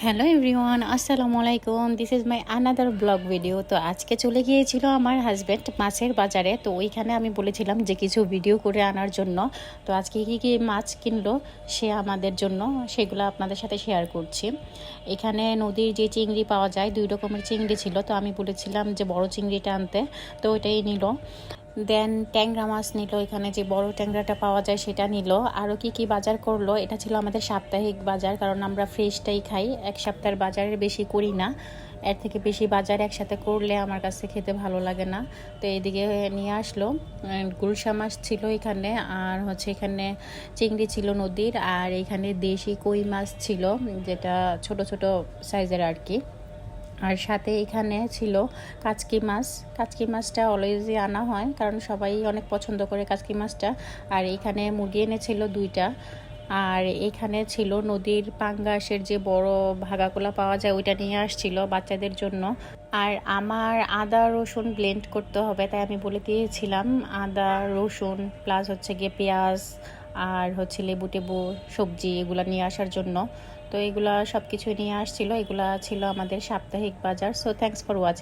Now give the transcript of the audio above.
Hello everyone, আসসালামু আলাইকুম। This is my another blog video. তো আজকে চলে গিয়েছিল আমার হাজব্যান্ড মাছের বাজারে। তো ওইখানে আমি বলেছিলাম যে কিছু ভিডিও করে আনার জন্য। তো আজকে কী কী মাছ কিনলো সে আমাদের জন্য, সেগুলো আপনাদের সাথে শেয়ার করছি। এখানে নদীর যে চিংড়ি পাওয়া যায়, 2 রকমের চিংড়ি ছিল। তো আমি বলেছিলাম যে বড় চিংড়িটা আনতে, তো ওইটাই নিল। দেন ট্যাংরা মাছ নিল, এখানে যে বড় ট্যাংরাটা পাওয়া যায় সেটা নিল। আরও কি কি বাজার করলো, এটা ছিল আমাদের সাপ্তাহিক বাজার, কারণ আমরা ফ্রেশটাই খাই, এক সপ্তাহের বাজারের বেশি করি না। এর থেকে বেশি বাজার একসাথে করলে আমার কাছে খেতে ভালো লাগে না। তো এদিকে নিয়ে আসলো। গুলশা মাছ ছিল এখানে, আর হচ্ছে এখানে চিংড়ি ছিল নদীর, আর এখানে দেশি কই মাছ ছিল, যেটা ছোট ছোট সাইজের আর কি। আর সাথে এখানে ছিল কাচকি মাছ। কাচকি মাছটা অলওয়েজই আনা হয়, কারণ সবাই অনেক পছন্দ করে কাচকি মাছটা। আর এখানে মুরগি এনেছিল 2টা। আর এখানে ছিল নদীর পাঙ্গাসের যে বড় ভাগাগুলা পাওয়া যায়, ওইটা নিয়ে আসছিল বাচ্চাদের জন্য। আর আমার আদা রসুন ব্লেন্ড করতে হবে, তাই আমি বলে দিয়েছিলাম আদা রসুন প্লাস হচ্ছে গিয়ে পেঁয়াজ আর হচ্ছে লেবু টেবু সবজি এগুলো নিয়ে আসার জন্য। তো এগুলা সব কিছুই নিয়ে আসছিল। এগুলা ছিল আমাদের সাপ্তাহিক বাজার। So thanks for watching.